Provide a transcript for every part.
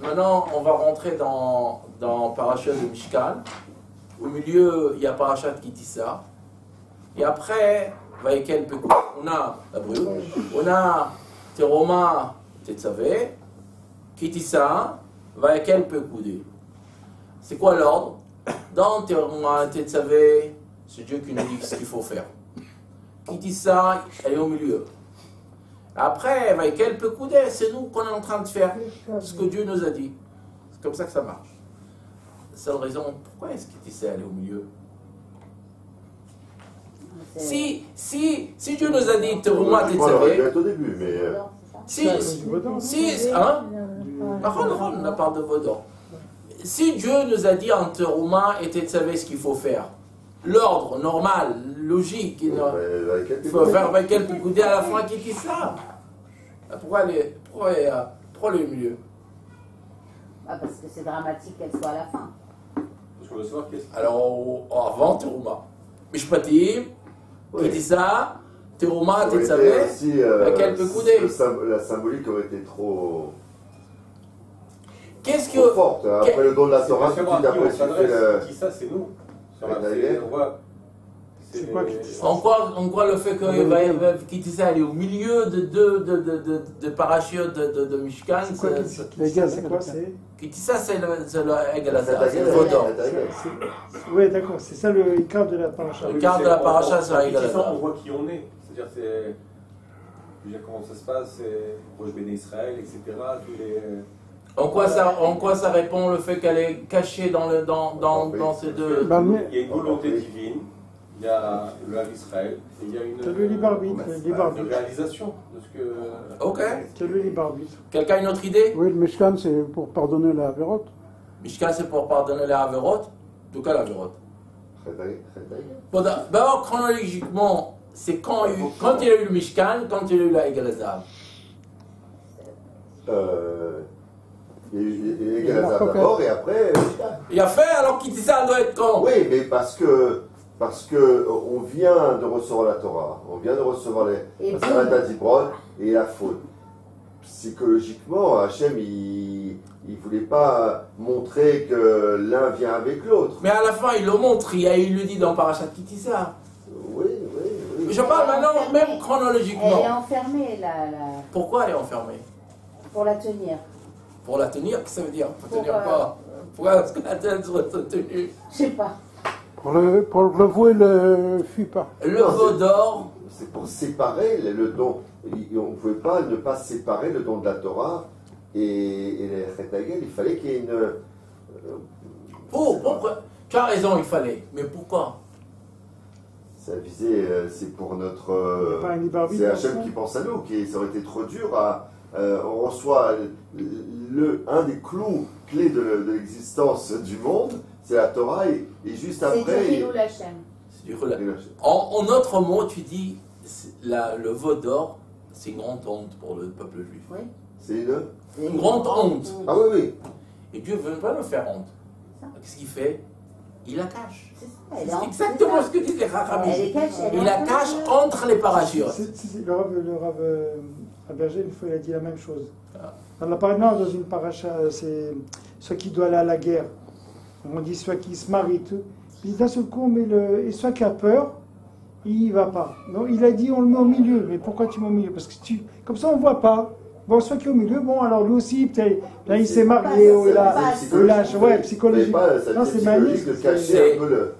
Maintenant, on va rentrer dans Parashat de Mishkan. Au milieu, il y a Parashat Kitissa. Et après, Vaïkel Pekou. On a la brûle. On a Teroma Tetzavé. Kitissa. Vaïkel Pekoudé. C'est quoi l'ordre? Dans Teroma Tetzavé, c'est Dieu qui nous dit ce qu'il faut faire. Kitissa, elle est au milieu. Après, Vaïkel Pekoudé, c'est nous qu'on est en train de faire ce que Dieu nous a dit. C'est comme ça que ça marche. La seule raison, pourquoi est-ce qu'il est allé au milieu? Si Dieu nous a dit Teruma Tetzavé, au début, mais on a parlé de Vaudor. Si Dieu nous a dit en Teruma et Tetzavé ce qu'il faut faire, l'ordre normal, logique, il faut faire Vaïkel Pekoudé à la fin qui dit ça. Pourquoi le milieu? Parce que c'est dramatique qu'elle soit à la fin. Alors, avant Teruma. Mishpatim, qui dit ça, Teruma, Tetzavé, Vaïkel Pekoudé. La symbolique aurait été trop Qu'est-ce que. forte. Après le don de la Torah, tout de suite après, tu fais le. Qui ça, c'est nous. En quoi le fait que Kitissa est au milieu de parachutes de Mishkan? C'est quoi? Kitissa, c'est le Egalazar, c'est le Vaudor. Oui, d'accord, c'est ça le quart de la paracha. Le quart de la paracha, c'est Egalazar. On voit qui on est. C'est-à-dire, c'est. Comment ça se passe, c'est Rosh Béné Israël, etc. Tous les. En quoi ça répond le fait qu'elle est cachée dans ces deux. Il y a une volonté divine. Il y a le Hav Israël, et il y a une réalisation de ce que... Ok. C'est le libre arbitre. Quelqu'un a une autre idée? Oui, le Mishkan, c'est pour pardonner la Averot. Mishkan, c'est pour pardonner la Averot? De quelle Averot? D'abord, chronologiquement, c'est quand il y a eu le Mishkan, quand il y a eu la Egalazar. Il y a eu Egalazar d'abord, et après... Il a fait, alors qu'il dit ça doit être quand? Oui, mais parce que on vient de recevoir la Torah, on vient de recevoir la Salat Dibron et la faute. Psychologiquement, Hachem, il voulait pas montrer que l'un vient avec l'autre. Mais à la fin, il le montre, il le dit dans Parashat Kitissa. Oui. Je parle maintenant, même chronologiquement. Elle est enfermée, la... Pourquoi elle est enfermée? Pour la tenir. Pour la tenir, qu'est-ce que ça veut dire? Pour tenir quoi? Pourquoi est-ce que la tête serait tenue? Je sais pas. Pour le vouer le fut pas. Le veau d'or. C'est pour séparer le don. On ne pouvait pas ne pas séparer le don de la Torah et les Chetagel. Il fallait qu'il y ait une. Pourquoi? Tu as raison, il fallait. Mais pourquoi? Ça visait, c'est pour notre. C'est Hachem qui pense à nous. Ça aurait été trop dur on reçoit un des clous clés de l'existence du monde. C'est la Torah et juste après. C'est du Hilul Hashem. En autre mot, tu dis le veau d'or, c'est une grande honte pour le peuple juif. Oui. C'est une grande honte. Ah oui. Et Dieu ne veut pas nous faire honte. Qu'est-ce qu'il fait? Il la cache. C'est exactement ce que disent les Rachamim. Il la cache entre les parachutes. Le Rav Berger, une fois, il a dit la même chose. Dans une paracha, c'est ceux qui doivent aller à la guerre. On dit soit qui se marie, tout. Puis d'un seul coup, et soit qui a peur, il y va pas. Donc il a dit on le met au milieu. Mais pourquoi tu mets au milieu? Parce que comme ça on voit pas. Bon, soit qui est au milieu, bon alors lui aussi, peut-être, là il s'est marié, psychologique. Non, c'est magnifique de cacher un peu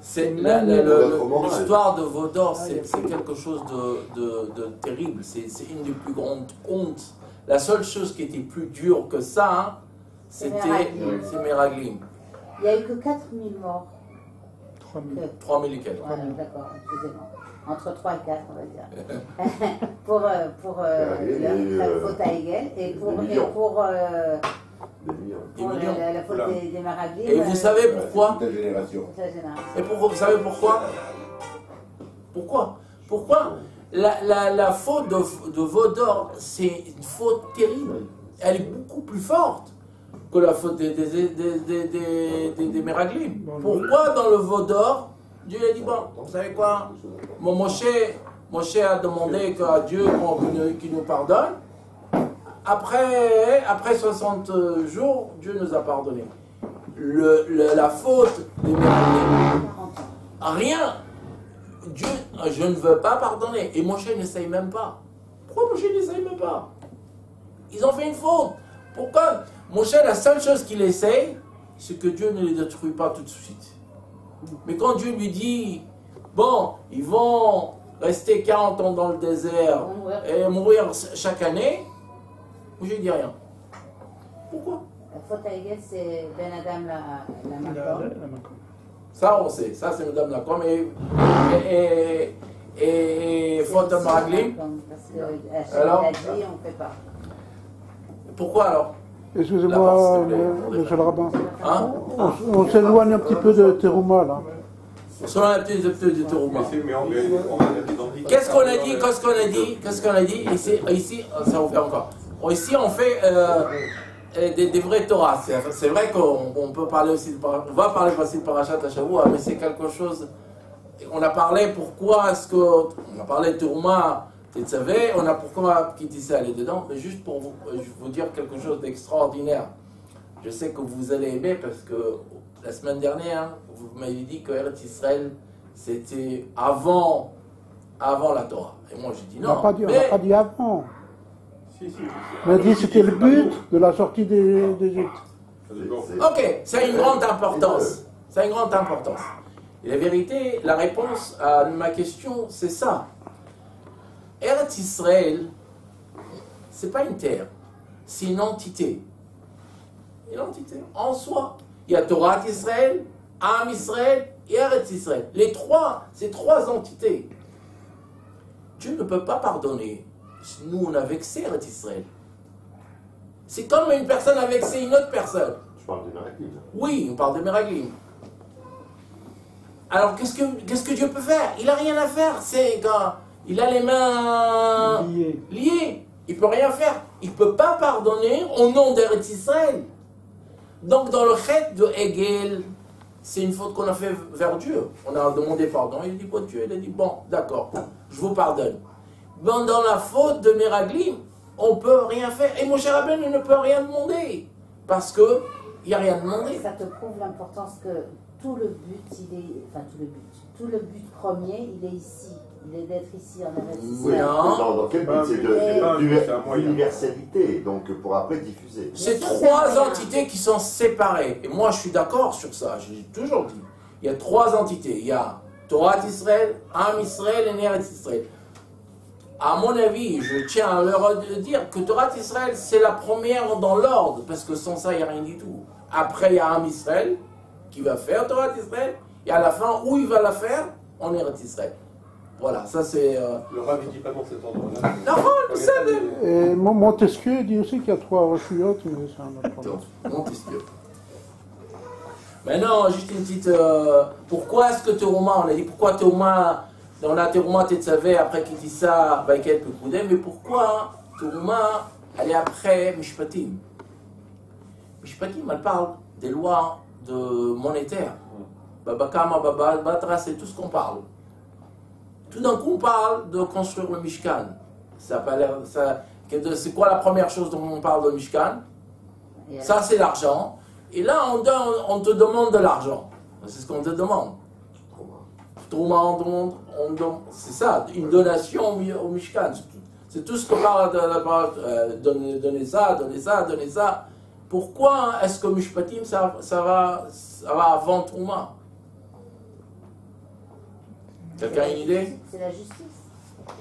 l'histoire de Vaudor, c'est quelque chose de terrible. C'est une des plus grandes hontes. La seule chose qui était plus dure que ça, c'était Meraglim. Il n'y a eu que 4000 morts. 3000 et quelques. Voilà, d'accord, excusez-moi. Entre 3 et 4, on va dire. pour la faute à Hegel et pour la faute des Meraglim. Et vous savez pourquoi? Et vous savez pourquoi? Pourquoi la faute de Vaudor, c'est une faute terrible. Elle est beaucoup plus forte que la faute des Meraglim. Pourquoi dans le veau d'or, Dieu a dit, bon, vous savez quoi, Moshe a demandé à Dieu qu'il nous pardonne. après 60 jours, Dieu nous a pardonné. La faute des Meraglim, rien. Dieu, je ne veux pas pardonner. Et Moshe n'essaye même pas. Pourquoi Moshe n'essaye même pas? Ils ont fait une faute. Pourquoi Moshe, la seule chose qu'il essaye, c'est que Dieu ne les détruit pas tout de suite. Mais quand Dieu lui dit, bon, ils vont rester 40 ans dans le désert et mourir chaque année, Moshe ne dit rien. Pourquoi? La faute à Hegel, c'est Ben Adam la Makom. Ça, on sait. Ça, c'est Madame Lacom. Et faute à Meraglim. Parce que Hachem l'a dit, on ne fait pas. Pourquoi alors? Excusez-moi, monsieur le rabbin. Hein? On s'éloigne un petit peu de Teruma, là. Selon un petit peu de Teruma. Qu'est-ce qu'on a dit? Ici, ça vous fait encore. Ici, on fait des vrais Torahs. C'est vrai qu'on peut parler aussi on va parler aussi de Parashat Hashavua, mais c'est quelque chose. On a parlé pourquoi est-ce que. On a parlé de Teruma, Tetzavé, on a pourquoi Kitissa aller dedans, mais juste pour vous dire quelque chose d'extraordinaire. Je sais que vous allez aimer parce que la semaine dernière, vous m'avez dit que Eretz Israël, c'était avant la Torah. Et moi, j'ai dit non. On n'a pas dit avant. On a dit que c'était le but de la sortie d'Égypte. Ok, c'est une grande importance. C'est une grande importance. Et la vérité, la réponse à ma question, c'est ça. Eretz Israël, c'est pas une terre, c'est une entité. Une entité en soi. Il y a Torah Israël, Am Israël et Eretz Israël. Les trois, c'est trois entités. Dieu ne peut pas pardonner. Nous, on a vexé Eretz Israël. C'est comme une personne a vexé une autre personne. Je parle de Meraglim. Oui, on parle de Meraglim. Alors, qu'est-ce que Dieu peut faire? Il n'a rien à faire. C'est quand il a les mains liées. Il ne peut rien faire. Il ne peut pas pardonner au nom d'Eretz Israël. Donc, dans le chet de Hegel, c'est une faute qu'on a fait vers Dieu. On a demandé pardon. Il dit, bon, Dieu, il a dit, bon, d'accord, je vous pardonne. Bon, dans la faute de Meraglim, on ne peut rien faire. Et Moshe Rabbeinu ne peut rien demander. Parce qu'il n'y a rien demandé. Ça te prouve l'importance que tout le but, tout le but premier, il est ici. Il est d'être ici en Eretz Israël. Dans quel but? C'est de l'universalité, donc pour après diffuser. C'est trois entités qui sont séparées. Et moi, je suis d'accord sur ça. J'ai toujours dit. Il y a trois entités. Il y a Torah Israël, Am Israël et Eretz Israël. À mon avis, je tiens à leur dire que Torah Israël, c'est la première dans l'ordre, parce que sans ça, il n'y a rien du tout. Après, il y a Am Israël, qui va faire Torah Israël, et à la fin, où il va la faire? En Eretz Israël. Voilà, ça c'est... Le Rav ne dit pas dans cet ordre-là. Non, vous savez. Et Montesquieu dit aussi qu'il y a trois chiottes, mais c'est un autre problème. Montesquieu. Maintenant, juste une petite... pourquoi est-ce que Teruma, on a dit pourquoi Teruma... On a Teruma Tetzavé, après Kitissa, Vaiket Pekoudem, mais pourquoi Teruma, elle est après Mishpatim? Mishpatim, elle parle des lois monétaires. Babakama, Babal, Batra, c'est tout ce qu'on parle. Tout d'un coup, on parle de construire le Mishkan. C'est quoi la première chose dont on parle de Mishkan? Ça, c'est l'argent. Et là, on te demande de l'argent. C'est ce qu'on te demande. C'est ça, une donation au Mishkan. C'est tout ce qu'on parle de donner ça, donner ça, donner ça. Pourquoi est-ce que Mishpatim, ça va avant Trouma? Quelqu'un a une idée? C'est la justice.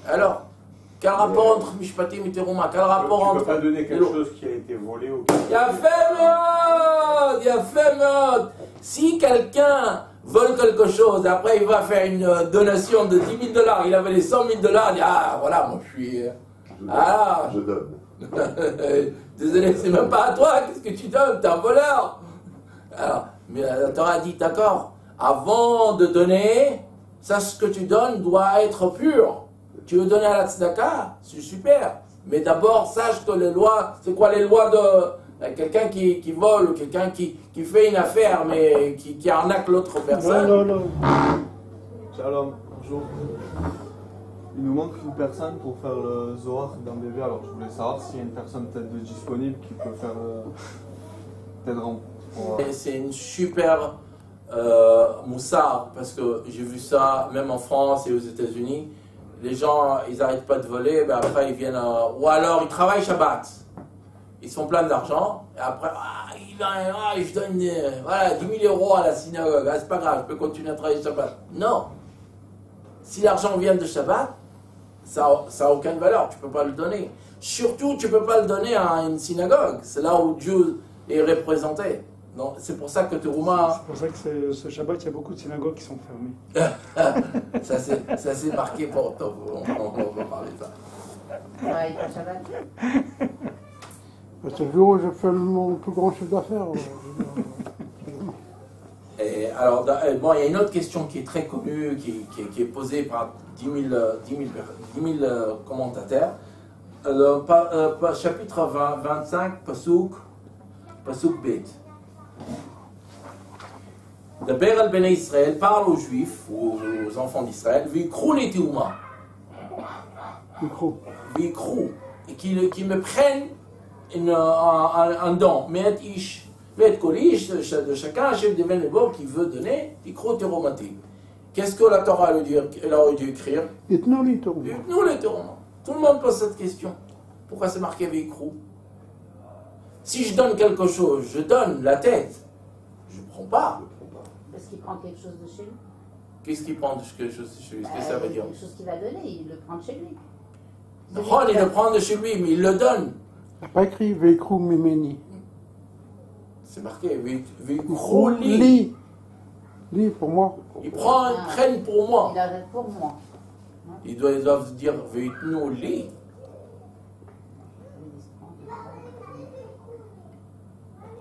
Alors, quel rapport entre Mishpatim et Teruma? Quel rapport entre... Tu ne peux pas donner quelque chose qui a été volé ou... Il y a fait mode. Si quelqu'un vole quelque chose, après il va faire une donation de $10 000, il avait les $100 000, il dit, ah, voilà, moi je suis... Je donne. Désolé, c'est même pas à toi, qu'est-ce que tu donnes? T'es un voleur. Alors, mais la Torah dit, d'accord, avant de donner, ça, ce que tu donnes doit être pur. Tu veux donner à la tzedaka, c'est super. Mais d'abord, sache que les lois, c'est quoi les lois de quelqu'un qui vole, ou quelqu'un qui fait une affaire, mais qui arnaque l'autre personne? Non. Shalom, bonjour. Il nous manque une personne pour faire le Zohar d'un bébé. Alors je voulais savoir s'il y a une personne peut-être de disponible qui peut faire peut-être C'est une super moussard, parce que j'ai vu ça même en France et aux États-Unis. Les gens, ils n'arrêtent pas de voler, ben après ils viennent, ou alors ils travaillent Shabbat. Ils sont pleins d'argent, et après, je donne voilà, 10 000 € à la synagogue, c'est pas grave, je peux continuer à travailler Shabbat. Non. Si l'argent vient de Shabbat, ça n'a aucune valeur, tu ne peux pas le donner. Surtout, tu ne peux pas le donner à une synagogue, c'est là où Dieu est représenté. C'est pour ça que Terouma... C'est pour ça que ce Shabbat, il y a beaucoup de synagogues qui sont fermées. ça c'est marqué pour toi, on va parler de ça. Ouais, pas Shabbat. C'est le jour où je fais mon plus grand chiffre d'affaires. Et alors, bon, il y a une autre question qui est très connue, qui est posée par 10 000 commentateurs. Chapitre 25, Pasuk Bet. Daber al Bnei Israël parle aux Juifs, aux enfants d'Israël, Vikrou les Teouma. Vikrou. Et qui me prennent un don. Me'et ish. Me'et kolish, de chacun, chef de Vénébo qui veut donner, Vikrou Teromati. Qu'est-ce que la Torah elle aurait dû écrire? Itnou les Terouma. Itnou les Terouma. Tout le monde pose cette question. Pourquoi c'est marqué Vikrou? Si je donne quelque chose, je donne la tête. Je ne prends pas. Parce qu'il prend quelque chose de chez lui. Qu'est-ce qu'il prend de quelque chose de chez lui? Qu'est-ce que ça veut dire? Quelque chose qu'il va donner, il le prend de chez lui. Non, il le prend de chez lui, mais il le donne. Il n'a pas écrit Veikrou Mimeni. C'est marqué Veikrou li. Li, pour moi. Ils prennent pour moi. Il arrête pour moi. Ils doivent dire Veitnou li.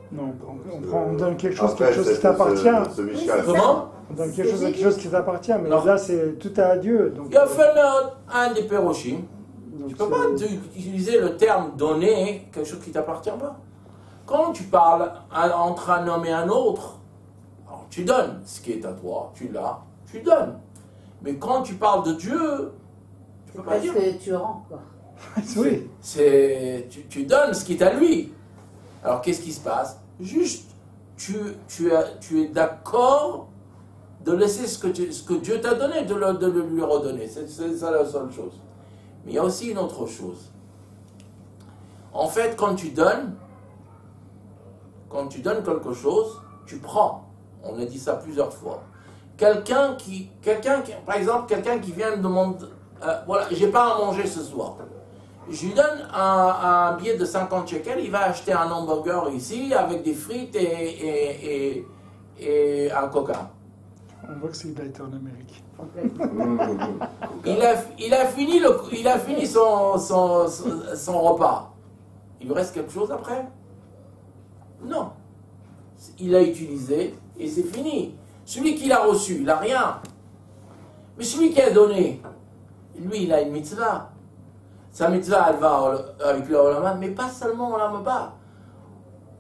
Non, on donne quelque chose qui t'appartient. Comment? On donne quelque chose qui t'appartient, mais là, c'est tout à Dieu. Il y a fait un des pérochim. Tu ne peux pas utiliser le terme donner quelque chose qui ne t'appartient pas. Quand tu parles entre un homme et un autre, alors tu donnes ce qui est à toi, tu l'as, tu donnes. Mais quand tu parles de Dieu, tu ne peux pas dire. Parce que tu rends, quoi. Oui. Tu donnes ce qui est à lui. Alors qu'est-ce qui se passe? Juste, tu es d'accord de laisser ce que Dieu t'a donné, de le lui redonner. C'est ça la seule chose. Mais il y a aussi une autre chose. En fait, quand tu donnes quelque chose, tu prends. On a dit ça plusieurs fois. Par exemple, quelqu'un qui vient me demander, voilà, j'ai pas à manger ce soir. Je lui donne un billet de 50 shekels, il va acheter un hamburger ici avec des frites et un coca. On voit que c'est qu'il a été en Amérique. Il a fini son repas. Il lui reste quelque chose après? Non. Il a utilisé et c'est fini. Celui qui l'a reçu, il n'a rien. Mais celui qui a donné, lui, il a une mitzvah. Sa mitzvah, elle va avec le Olam, mais pas seulement Olam Haba.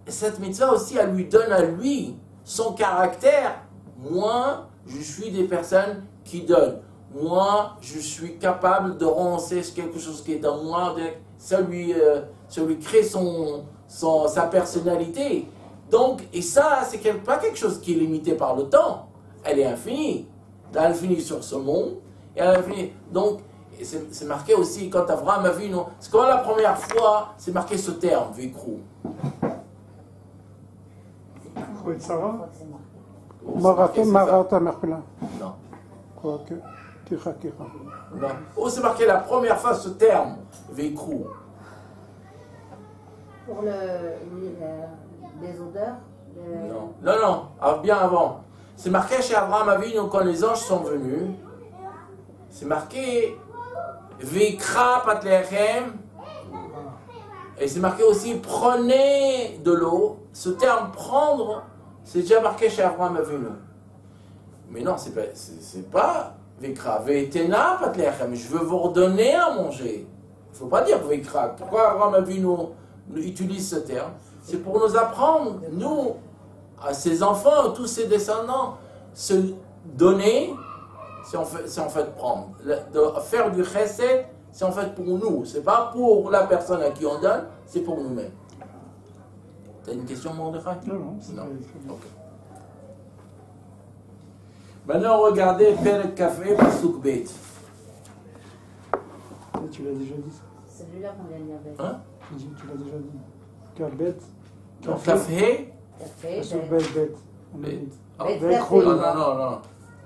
Cette mitzvah aussi, elle lui donne à lui son caractère. Moi, je suis des personnes qui donnent. Moi, je suis capable de renoncer sur quelque chose qui est à moi. Ça lui crée sa personnalité. Donc, et ça, c'est pas quelque chose qui est limité par le temps. Elle est infinie. Elle est infinie sur ce monde. Et elle est infinie. Donc, c'est marqué aussi, quand Abraham a vu, c'est comme la première fois, c'est marqué ce terme, Vikrou. Oui, ça va? Marata Merpelin. Non. Quoique, Tira. Non. Oh, c'est marqué la première fois ce terme, Vikrou. Pour les odeurs Non, bien avant. C'est marqué chez Abraham Avinu quand les anges sont venus. C'est marqué Vikra Patlechem. Et c'est marqué aussi prenez de l'eau. Ce terme prendre, c'est déjà marqué chez Abraham Avinu. Mais non, c'est pas Vikra. Vetena Patlechem. Je veux vous redonner à manger. Il ne faut pas dire Vikra. Pourquoi Abraham Avinu utilise ce terme? C'est pour nous apprendre, nous, à ses enfants, à tous ses descendants, se donner, c'est en fait prendre. De faire du chesed, c'est en fait pour nous. C'est pas pour la personne à qui on donne, c'est pour nous-mêmes. T'as une question, Mordechai? Non. Ok. Maintenant, regardez Perek Café Pasuk Bet. Tu l'as déjà dit ça. Celui-là qu'on vient de dire. Hein? Tu l'as déjà dit. Café. Café. Pasuk Bet. Bet.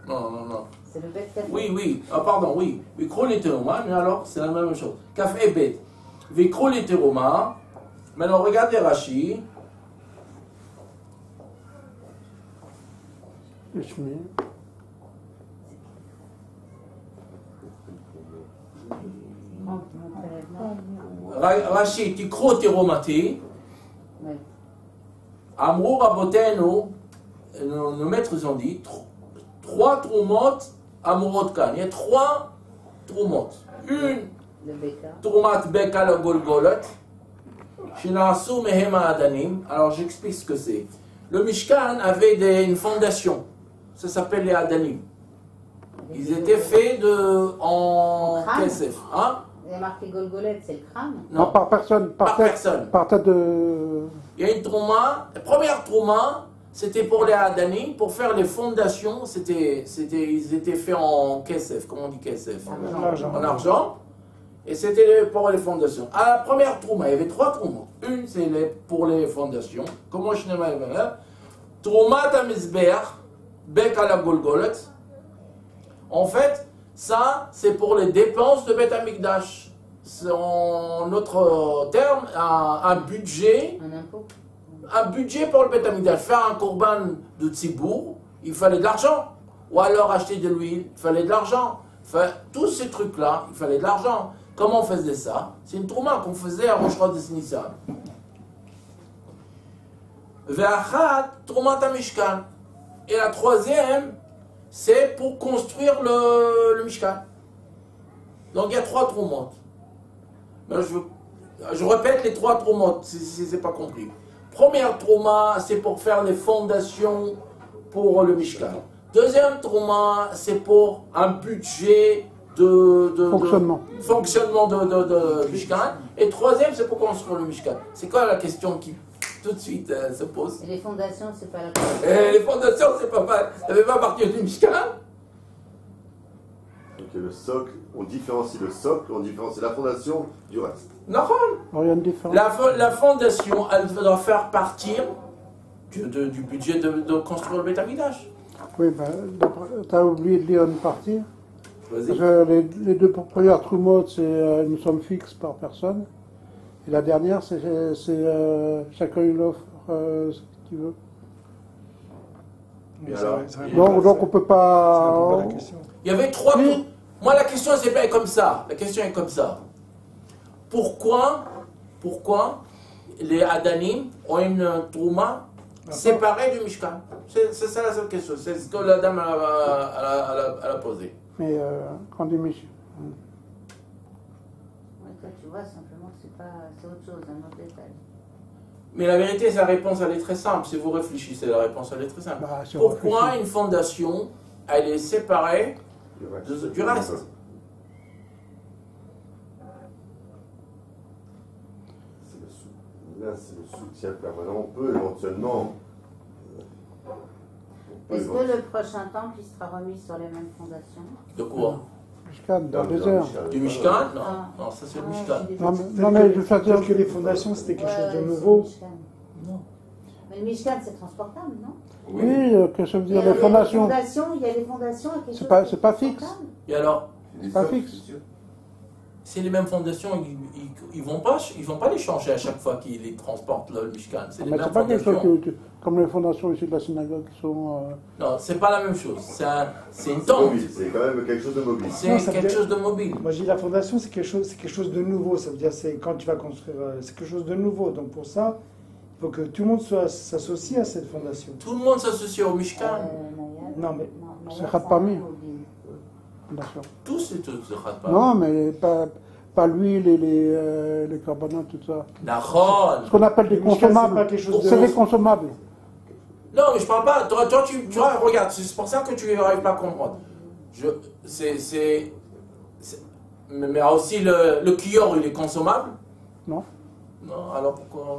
Non. C'est le bet café. Oui. Ah, pardon, oui. Vikro l'hétéroma, mais alors, c'est la même chose. Café Bet. Vikro l'hétéroma. Maintenant, regardez Rashi. Rashi, Tikro Teromati. Amrou Rabotenu, nos maîtres ont dit 3 troumotes Amurot Kan. Il y a 3 troumotes. Une troumat Beka le Golgolot, Shinasu Mehema Adanim. Alors j'explique ce que c'est. Le Mishkan avait une fondation. Ça s'appelle les Adanim. Ils étaient faits en Kesef. Hein? Il y a marqué Golgolette, c'est le crâne? Non, par personne. Par personne. Par tête de... Il y a une trouma. La première trouma, c'était pour les Adanim, pour faire les fondations. Ils étaient faits en Kesef. Comment on dit Kesef? En argent. Et c'était pour les fondations. À la première trouma, il y avait 3 troumas. Une, c'est pour les fondations. Comment je n'ai pas vu? Trouma Tamizber, Bek à la Golgolet. En fait, ça, c'est pour les dépenses de Beth Amikdash. C'est en notre terme un budget. Un budget pour le Beth Amikdash. Faire un korban de Tzibour, il fallait de l'argent. Ou alors acheter de l'huile, il fallait de l'argent. Enfin, tous ces trucs-là, il fallait de l'argent. Comment on faisait ça? C'est une trouma qu'on faisait à Rosh Chodesh Nissan. Ve'achat Troumat HaMishkan. Et la troisième, c'est pour construire le Mishkan. Donc il y a 3 troumotes. Je répète les 3 troumotes, si ce n'est pas compris. Première trouma, c'est pour faire les fondations pour le Mishkan. Deuxième trouma, c'est pour un budget de fonctionnement de Mishkan. Et troisième, c'est pour construire le Mishkan. C'est quoi la question qui tout de suite se pose? Et les fondations, c'est pas la Les fondations, ça fait pas partie du Mishkan. Donc le socle, on différencie le socle, on différencie la fondation du reste. Non. La fondation, elle doit faire partir du budget de construire le Beth Amikdash. Oui, tu as oublié de lire une partie. Parce que les 2 premières troumotes, c'est une somme fixe par personne. Et la dernière, c'est chacun il offre ce qu'il veut. Donc on peut pas... Il y avait 3... Moi la question c'est pas comme ça. La question est comme ça. Pourquoi les Adanim ont une trouma séparée du Mishkan? C'est ça la seule question. C'est ce que la dame a posé. Mais quand dit Mishkan... Toi, tu vois, simplement, c'est autre chose, un autre détail. Mais la vérité, sa réponse, elle est très simple. Si vous réfléchissez, la réponse, elle est très simple. Pourquoi une fondation, elle est séparée du reste? Là, c'est le soutien permanent. On peut éventuellement... Est-ce que le prochain temple, il sera remis sur les mêmes fondations? De quoi? Mishkan, dans le désert. Du Mishkan? Non, ça c'est le Mishkan. Non, mais je veux dire que les fondations, c'était quelque chose de nouveau. Non. Mais le Mishkan, c'est transportable, non? Oui, que ça veut dire les fondations. Il y a des fondations à quelque chose. C'est pas fixe. Et alors? C'est pas fixe. C'est les mêmes fondations, ils vont pas les changer à chaque fois qu'ils les transportent le Mishkan. C'est les mêmes pas fondations. quelque chose comme les fondations ici de la synagogue qui sont... Non, c'est pas la même chose. C'est une tente. C'est quand même quelque chose de mobile. C'est quelque chose de mobile. Moi, je dis la fondation, c'est quelque chose de nouveau. Ça veut dire, c'est quand tu vas construire, c'est quelque chose de nouveau. Donc pour ça, il faut que tout le monde s'associe à cette fondation. Tout le monde s'associe au Mishkan. Non, mais c'est Khat Parmi. Tous c'est Khat Parmi. Non, mais pas l'huile et les carbonates, tout ça. D'accord. Ce qu'on appelle des consommables. C'est des consommables. Non, mais je parle pas. Toi, tu vois, regarde, c'est pour ça que tu n'arrives pas à comprendre. Mais aussi le kior, il est consommable? Non. Non, alors pourquoi?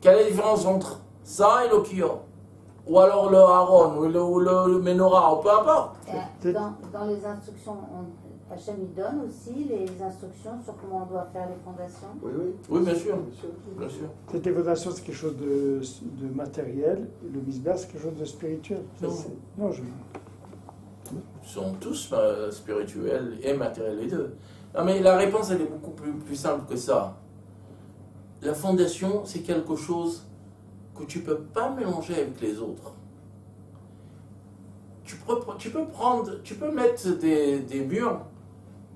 Quelle est la différence entre ça et le kior? Ou alors le haron, ou le menorah, ou peu importe. Dans les instructions, Hachem il donne aussi les instructions sur comment on doit faire les fondations. Oui, bien sûr. Bien sûr. Cette fondation, c'est quelque chose de matériel, et le misbah, c'est quelque chose de spirituel. Non, Ils sont tous spirituels et matériels, les deux. Non, mais la réponse, elle est beaucoup plus simple que ça. La fondation, c'est quelque chose que tu ne peux pas mélanger avec les autres. Tu peux mettre des murs,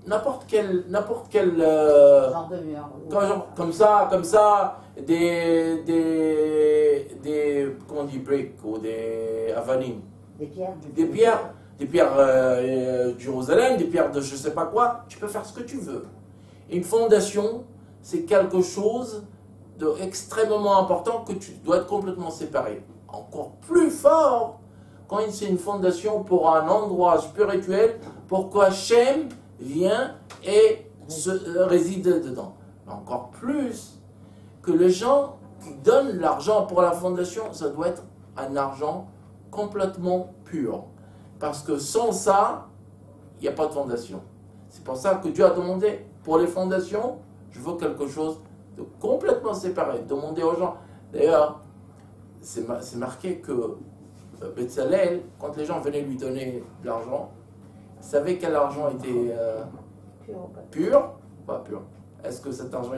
n'importe quel Genre de mur. comme ça, des comment on dit, briques ou des avanim. Des pierres. Des pierres de Jérusalem, des pierres de je sais pas quoi. Tu peux faire ce que tu veux. Une fondation, c'est quelque chose d'extrêmement important que tu dois être complètement séparé. Encore plus fort quand c'est une fondation pour un endroit spirituel, pour qu'Hachem vient et réside dedans. Encore plus que les gens qui donnent l'argent pour la fondation, ça doit être un argent complètement pur. Parce que sans ça, il n'y a pas de fondation. C'est pour ça que Dieu a demandé, pour les fondations, je veux quelque chose de complètement séparé. Demander aux gens. D'ailleurs, c'est marqué que Betzalel, quand les gens venaient lui donner de l'argent, savait quel argent était pur ou pas pur. Est-ce que cet argent,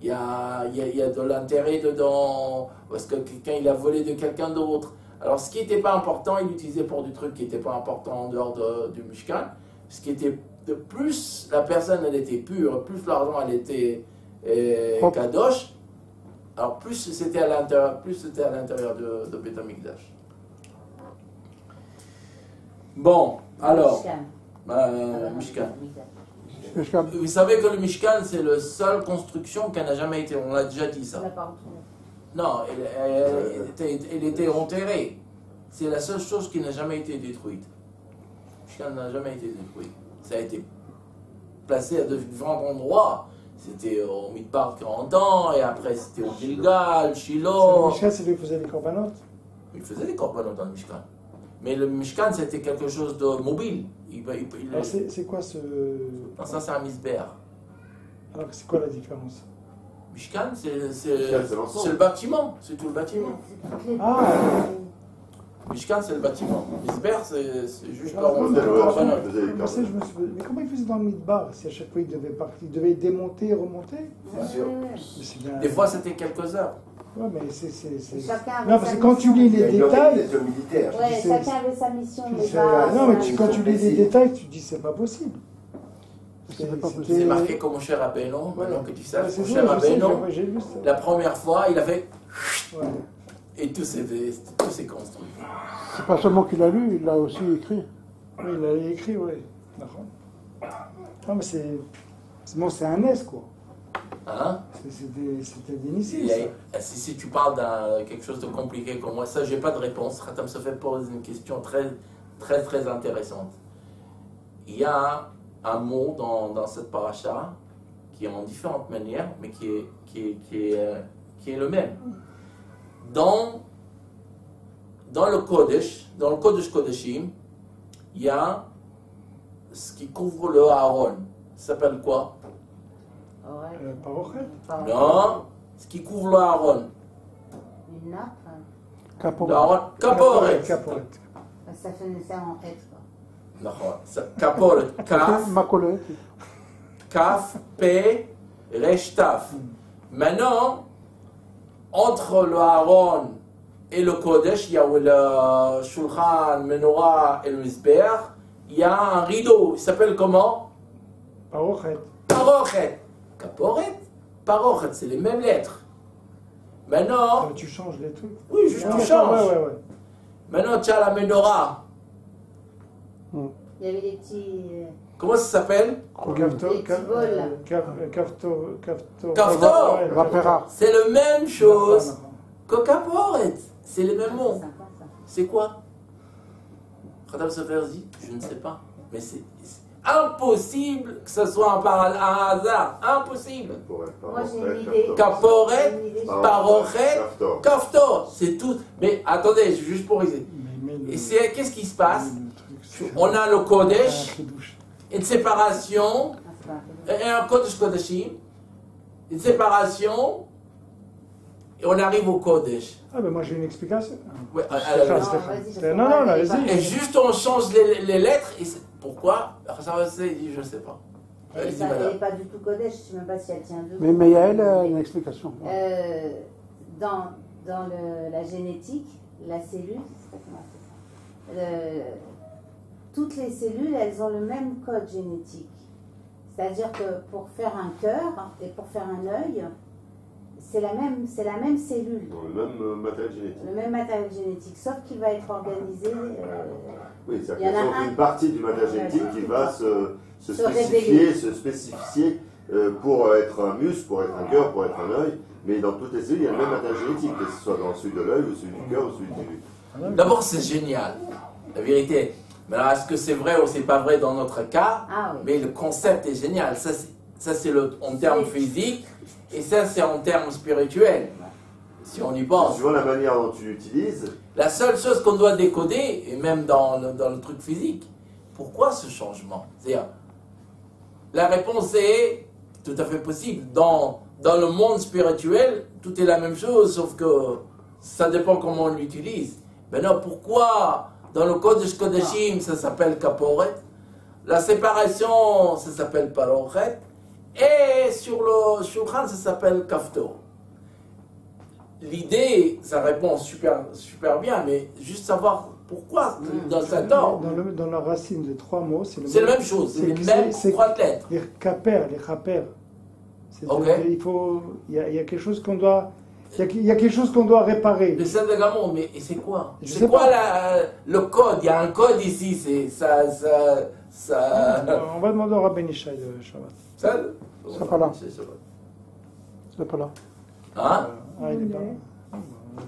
il y a de l'intérêt dedans? Ou est-ce que quelqu'un il a volé de quelqu'un d'autre? Alors, ce qui n'était pas important, il l'utilisait pour du truc qui n'était pas important en dehors du Mishkan. Ce qui était de plus, la personne elle était pure, plus l'argent elle était kadosh, alors plus c'était à l'intérieur de Beth Amikdash. Bon, alors, Mishkan. Vous savez que le Mishkan, c'est la seule construction qui n'a jamais été, on l'a déjà dit ça. Non, elle était enterrée. C'est la seule chose qui n'a jamais été détruite. Le Mishkan n'a jamais été détruit. Ça a été placé à différents endroits. C'était au Midbar 40 ans, et après c'était au Gilgal, Shiloh. Le Mishkan, c'est lui qui faisait les corbanotes? Il faisait des corbanotes dans le Mishkan. Mais le Mishkan, c'était quelque chose de mobile. Alors c'est quoi ce... Non, ça c'est un misber. Alors c'est quoi la différence? Mishkan, c'est le bâtiment, c'est tout le bâtiment. Ah, Mishkan, c'est le bâtiment. Misber, c'est juste mais comment il faisait dans le Midbar? Si à chaque fois il devait partir, il devait démonter et remonter? C'est sûr. Des fois, c'était quelques heures. Ouais, mais c'est... Chacun Non, parce que quand tu lis les détails... Ouais, chacun avait sa mission. Non, mais quand tu lis les détails, tu te dis c'est pas possible. C'est marqué comme mon cher Rabbeinu, maintenant que tu sais, mon cher Rabbeinu, la première fois, il a fait... Et tout s'est construit. C'est pas seulement qu'il a lu, il l'a aussi écrit. Oui, il l'a écrit, oui. Non, mais c'est un S, quoi. Hein? C'était d'initié, ça. Si tu parles de quelque chose de compliqué comme moi, ça, j'ai pas de réponse. Khatam se fait poser une question très, très, très intéressante. Il y a un mot dans cette paracha qui est en différentes manières, mais qui est le même. Dans le Kodesh, Kodeshim, il y a ce qui couvre le Aaron. Ça s'appelle quoi? Parochet. Non, ce qui couvre le Aaron. Une nappe. Kaporet. Ça fait en être. Kaporet. Kaf, P, Resh, Taf. Maintenant, entre le Aaron et le Kodesh, il y a le Shulchan, le Menorah et le Mizbeach, il y a un rideau. Il s'appelle comment? Parochet. Kaporet, Parochet, c'est les mêmes lettres. Maintenant... tu changes les trucs. Oui, tu changes. Ouais. Maintenant, tu as la Menorah. Il y avait des petits... Comment ça s'appelle? Kaftor. C'est la même chose que Kaporet. C'est les mêmes mots. C'est quoi? Khatam Sofer dit, je ne sais pas. Mais c'est impossible que ce soit un hasard. Impossible. Moi j'ai une idée. Kaporet, Parochet, Kaftor. C'est tout. Mais attendez, juste pour essayer. Et qu'est-ce qui se passe? On a le Kodesh, une séparation, et un Kodesh Kodeshim, une séparation, et on arrive au Kodesh. Ah ben moi j'ai une explication. Ouais, non, allez-y. Et juste on change les lettres, et pourquoi? Il dit, je ne sais pas. Elle n'est pas du tout Kodesh, je ne sais même pas si elle tient debout. Mais Yael a une explication. Dans la génétique, la cellule, toutes les cellules, elles ont le même code génétique. C'est-à-dire que pour faire un cœur et pour faire un œil, c'est la même cellule. Le même matériel génétique. Le même matériel génétique, sauf qu'il va être organisé. Oui, c'est-à-dire qu'il y a une partie du matériel génétique qui va se spécifier pour être un muscle, pour être un cœur, pour être un œil. Mais dans toutes les cellules, il y a le même matériel génétique, que ce soit dans celui de l'œil ou celui du cœur ou celui du... D'abord, c'est génial, la vérité. Mais alors, est-ce que c'est vrai ou c'est pas vrai dans notre cas? Oui. Mais le concept est génial. Ça c'est en termes physiques et ça, c'est en termes spirituels. Si on y pense. Suivant la manière dont tu l'utilises. La seule chose qu'on doit décoder, et même dans le truc physique, pourquoi ce changement? C'est-à-dire, la réponse est tout à fait possible. Dans le monde spirituel, tout est la même chose, sauf que ça dépend comment on l'utilise. Maintenant, pourquoi dans le Kodesh Kodeshim, ça s'appelle Kaporet, la séparation, ça s'appelle Parochet, et sur le Shulchan, ça s'appelle Kaftor. L'idée, ça répond super bien, mais juste savoir pourquoi dans cet ordre. Dans la racine des trois mots, c'est la même chose, c'est les mêmes trois lettres. Les chaper. Okay. Il y a quelque chose qu'on doit... Il y a quelque chose qu'on doit réparer. Le Seigneur de Gamon, mais c'est quoi? C'est quoi le code? Il y a un code ici, c'est ça. On va demander au Rabbi Ishai de Shabbat. C'est pas là. C'est pas là. Hein? Il est pas là.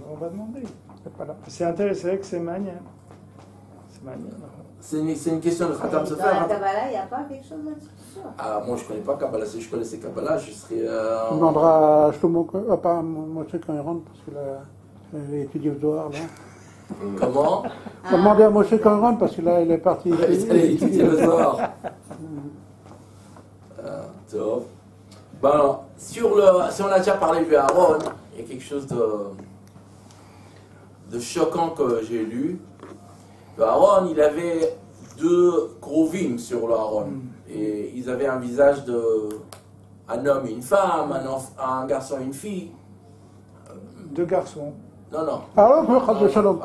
On va demander. C'est pas là. C'est intéressant, c'est vrai que c'est manière. C'est une question de Khatam Sofer. Dans la Kabbalah, il n'y a pas quelque chose là-dessus? Ah, moi je ne connais pas Kabbalah. Si je connaissais Kabbalah, je serais. On demandera à Shlomo, pas à Moshe quand il rentre, parce qu'il a étudié au Zohar, là. Comment? On va demander à Moshe quand il rentre, parce que là, il est parti. Il a étudié le Zohar. Bon, si on a déjà parlé de Aaron, il y a quelque chose de choquant que j'ai lu. Le Aaron, il avait 2 krovim sur le Aaron. Et ils avaient un visage un homme et une femme, un garçon et une fille. 2 garçons. Non. Alors, Chas de Shalom.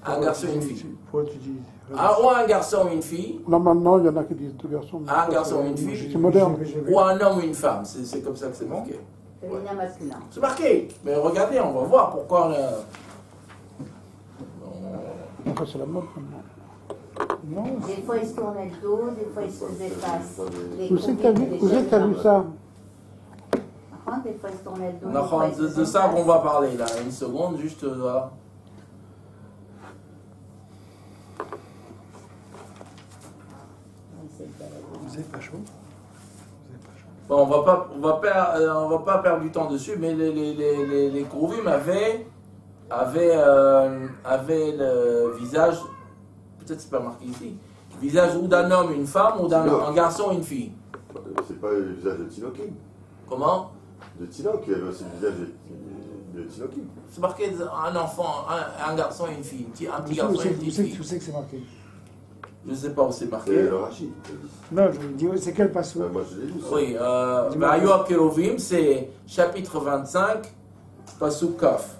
Un garçon et une fille. Pourquoi tu dis? Ou un garçon et une fille. Là, maintenant, il y en a qui disent 2 garçons. Un garçon et une fille. C'est moderne. Ou un homme ou une femme. C'est comme ça que c'est marqué. Féminin, masculin. C'est marqué. Mais regardez, on va voir pourquoi on a... Enfin, c'est la mode maintenant. Non. Des fois, il se tournait le dos, des fois, il se faisait face. Où c'est que t'as vu ça? Des fois, il se tournait le dos. De ça qu'on va parler là. Une seconde, juste voilà. Vous n'êtes pas chaud? Bon, on va pas perdre du temps dessus, mais les Krovim avaient le visage, peut-être c'est pas marqué ici, le visage ou d'un homme, une femme, ou d'un garçon, une fille. C'est pas le visage de Tinokim. Comment? De Tinoch, il avait aussi le visage de Tinokim. C'est marqué un enfant, un garçon et une fille, un petit garçon et une petite fille. Tu sais que c'est marqué? Je ne sais pas où c'est marqué. C'est le Rashi. Non, je vous dis, c'est quel passage? Moi je l'ai lu. Oui, Ayua Kerovim, c'est chapitre 25, Pasuk Kaf.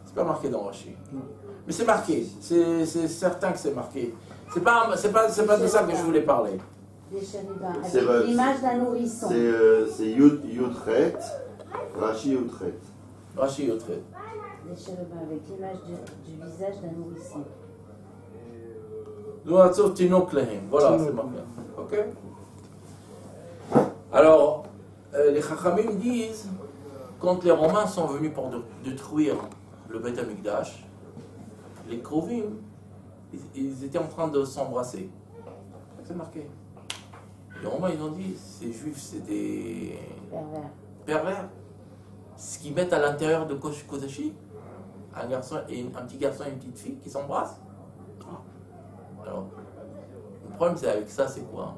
C'est pas marqué dans Rashi. Mais c'est marqué, c'est certain que c'est marqué. C'est pas de ça que je voulais parler. Des chérubins, avec l'image d'un nourrisson. C'est Yutret, Rashi Yutret. Rashi Yutret. Des chérubins avec l'image du visage d'un nourrisson. Voilà, c'est marqué. Ok. Alors, les Chachamim disent, quand les Romains sont venus pour détruire le Beth Amikdash, les Krovim, ils étaient en train de s'embrasser. C'est marqué. Les Romains, ils ont dit, ces Juifs, c'est des pervers. Ce qu'ils mettent à l'intérieur de Kodashi, un petit garçon et une petite fille qui s'embrassent. Alors, le problème, c'est avec ça, c'est quoi?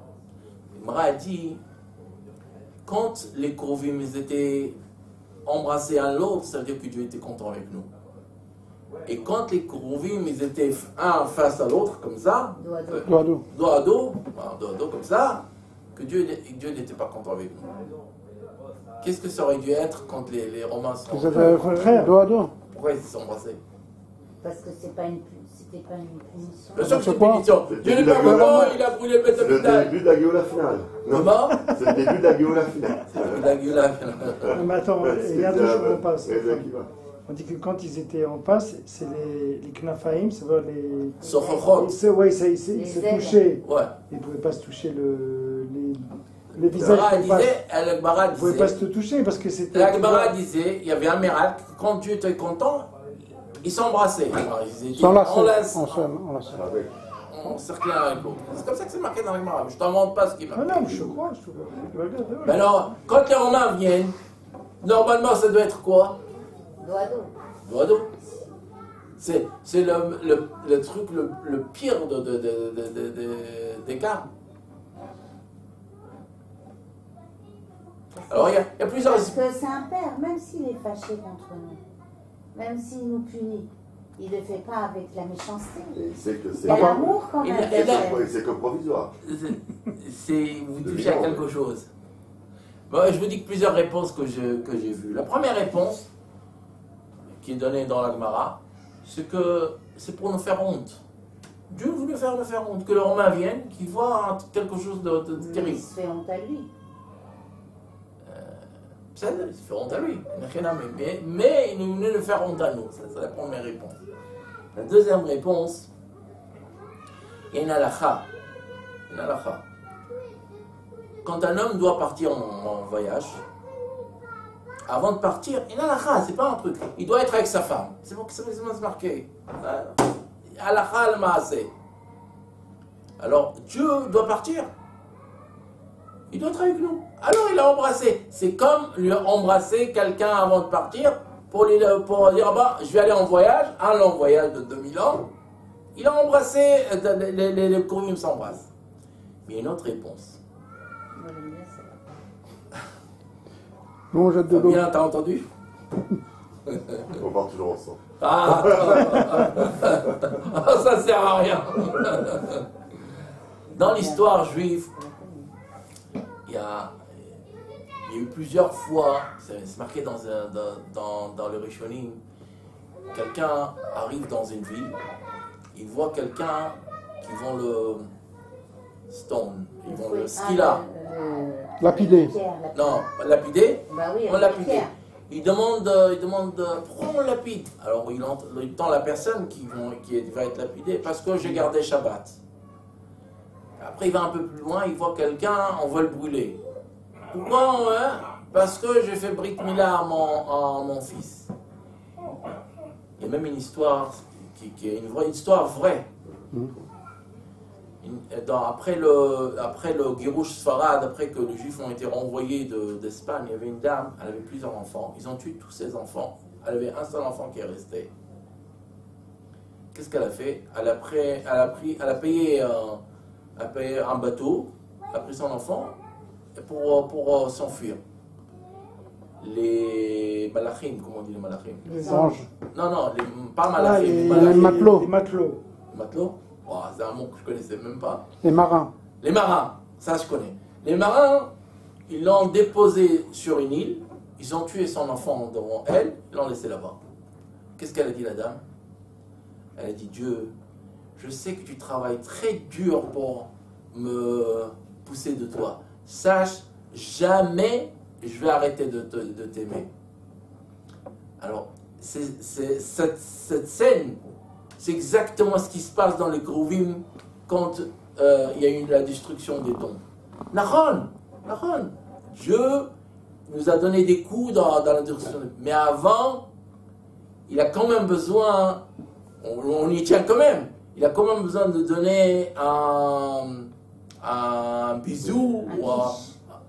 Mara a dit, quand les Krovim étaient embrassés un l'autre, ça veut dire que Dieu était content avec nous. Et quand les Krovim étaient un face à l'autre, comme ça, dos à dos, comme ça, que Dieu n'était pas content avec nous. Qu'est-ce que ça aurait dû être quand les Romains sont frères, dos à dos. Pourquoi ils se sont embrassés? Parce que c'était pas une punition. Bien sûr que c'est une punition. Dieu n'est pas content, il a brûlé le Beth Amikdash. C'est le début de la Géoula finale. Comment? C'est le début de la Géoula finale. Mais attends, il y a deux choses en passe. On dit que quand ils étaient en passe, c'est les Knafaim, c'est-à-dire les. Sochochot. Ouais, ils se touchaient. Ouais. Ils ne pouvaient pas se toucher les visages. L'Agmara ils ne pouvaient pas se toucher parce que c'était. L'Agmara disait, il y avait un miracle, quand Dieu était content, ils s'embrassaient. Ils on cerclait l'un avec l'autre. C'est comme ça que c'est marqué dans l'Agmara. Je ne t'invente pas ce qui est marqué. Non, je crois. Mais alors, quand les Romains viennent, normalement ça doit être quoi? Dos à dos. C'est le truc le pire des cas. Alors il y a plusieurs. Parce que c'est un père, même s'il est fâché contre nous, même s'il nous punit, il ne le fait pas avec la méchanceté. Il y a l'amour quand même. C'est que provisoire. Vous touchez à quelque chose. Bon, je vous dis que plusieurs réponses que j'ai vues. La première réponse, qui est donnée dans la Gemara, c'est que c'est pour nous faire honte. Dieu voulait nous faire honte, que le Romain vienne, qu'il voit quelque chose de terrible. Il se fait honte à lui. Il se fait honte à lui, mais il voulait nous faire honte à nous. C'est la première réponse. La deuxième réponse, il y a une halakha. Quand un homme doit partir en voyage, avant de partir, il a halakha, c'est pas un truc. Il doit être avec sa femme. C'est bon que ça se marqué. Halakha al-ma'aseh. Alors, Dieu doit partir. Il doit être avec nous. Alors, il a embrassé. C'est comme lui embrasser quelqu'un avant de partir pour dire, je vais aller en voyage, un long voyage de 2000 ans. Il a embrassé, les Krovim s'embrassent. Mais il y a une autre réponse. On jette de l'eau. Bien, t'as entendu? On part toujours ensemble. Ça sert à rien. Dans l'histoire juive, il y a eu plusieurs fois, c'est marqué dans le Rishonim, quelqu'un arrive dans une ville, il voit quelqu'un qui vend le stone, ils vont le skila. Lapidé. Non, lapidé. Bah oui, on lapidé. Il demande pourquoi on lapide. Alors il tend la personne qui va être lapidée parce que j'ai gardé Shabbat. Après il va un peu plus loin, il voit quelqu'un, on va le brûler. Pourquoi parce que j'ai fait Brit Mila à mon fils. Il y a même une histoire qui est une vraie histoire vraie. Après le Girouche Sfarad, après que les Juifs ont été renvoyés d'Espagne, il y avait une dame, elle avait plusieurs enfants, ils ont tué tous ses enfants, elle avait un seul enfant qui est resté. Qu'est-ce qu'elle a fait? Elle a payé un bateau, elle a pris son enfant pour s'enfuir. Les malachim, comment on dit les malachim? Les anges. Non, pas malachim, les matelots. Les matelots. Les matelots? Oh, c'est un mot que je ne connaissais même pas. Les marins. Les marins, ça je connais. Les marins, ils l'ont déposé sur une île, ils ont tué son enfant devant elle, ils l'ont laissé là-bas. Qu'est-ce qu'elle a dit la dame? Elle a dit, Dieu, je sais que tu travailles très dur pour me pousser de toi. Sache, jamais je vais arrêter de t'aimer. Alors, cette scène, c'est exactement ce qui se passe dans les Krovim quand il y a eu la destruction des tombes. Nahon, Dieu, nous a donné des coups dans la direction. Mais avant, il a quand même besoin, on y tient quand même, il a quand même besoin de donner un bisou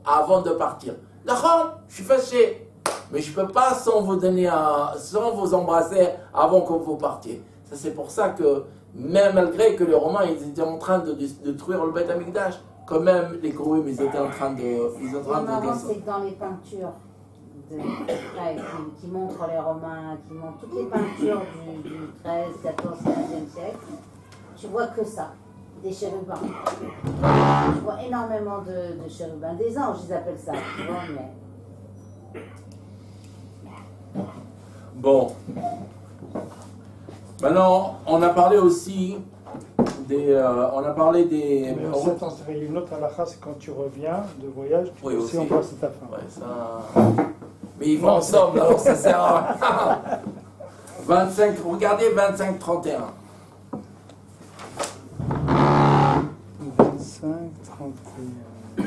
avant de partir. D'accord, je suis fâché, mais je ne peux pas sans vous donner sans vous embrasser avant que vous partiez. Ça, c'est pour ça que, même malgré que les Romains ils étaient en train de détruire le Beth Amikdash, quand même les Goïm ils étaient en train de descendre. C'est que dans les peintures qui montrent les Romains, qui montrent toutes les peintures du 13, 14, 15e siècle, tu vois que ça, des chérubins. Tu vois énormément de chérubins, des anges ils appellent ça, tu vois, mais... Bon. Maintenant, on a parlé aussi des... Mais aussi, attends, une autre halakha, c'est quand tu reviens de voyage, tu peux aussi embrasser ta femme. Ouais, ça... Mais ils vont ensemble, alors ça sert à... 25, regardez 25, 31. 25, 31...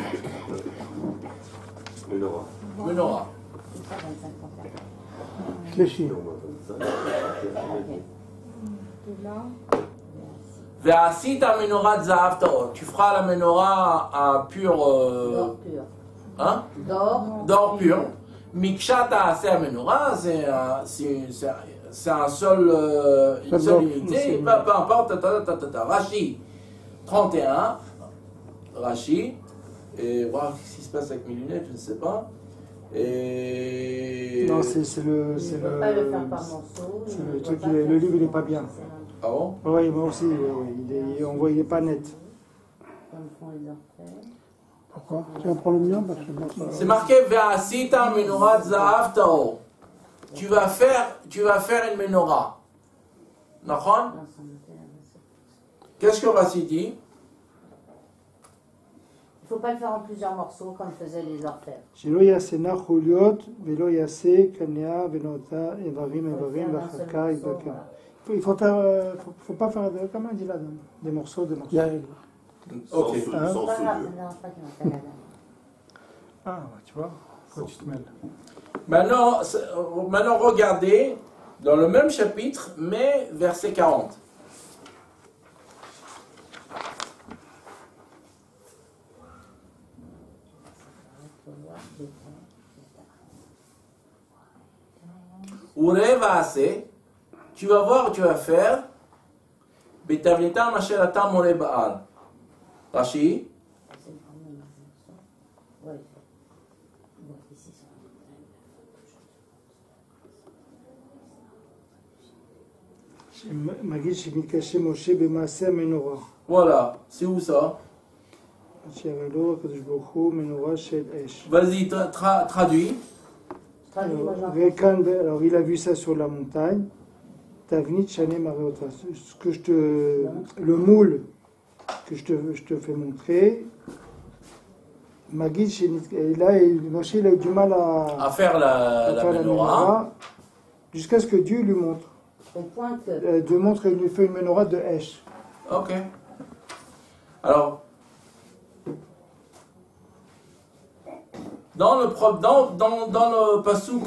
Menorah. Menorah. Cléchy. Ve'asita menorah de zahav tahor. Tu feras la menorah à pur... D'or pur. Hein? D'or pur. Mikshata aseh menorah, c'est un seul, une seule unité, peu importe, Rashi, 31, Rashi, et voir ce qui se passe avec mes lunettes, je ne sais pas. Et... Non, c'est le... Il ne peut pas le faire par morceaux. Le truc, le livre, il n'est pas bien. Ah bon? Oui, moi aussi, on ne voyait pas net. Comme font les orfèvres. Pourquoi? Tu vas prendre le mien parce que moi, ça... C'est marqué Ve'asita menorah zahav tahor. Tu vas faire une menorah. Nachon? Qu'est-ce que Rashi dit? Il ne faut pas le faire en plusieurs morceaux comme faisaient les orfèvres. שלא יעשנה חוליות ולא יעשה קניה ונוטה איברים וחלקה יבקר. Il faut pas faire, comment on dit là, des morceaux. Ok. Sans Ah, tu vois, faut que tu te mêles. Maintenant, regardez, dans le même chapitre, mais verset 40. Tu vas voir, tu vas faire Betavlita Mashelata More Baal. Rashi. מגיד שמתקשה משה במעשה המנורה. Voilà, c'est où ça? שיראה הקדוש ברוך הוא מנורה של אש. Vas-y, traduis. Alors il a vu ça sur la montagne. Tavnit Shane Mareota. Le moule que je te fais montrer. Magid, et là, Moshe il a eu du mal à faire la menorah. Jusqu'à ce que Dieu lui montre. Au point que... Dieu montre qu'il lui fait une menorah de Esh. Ok. Alors, dans le pasouk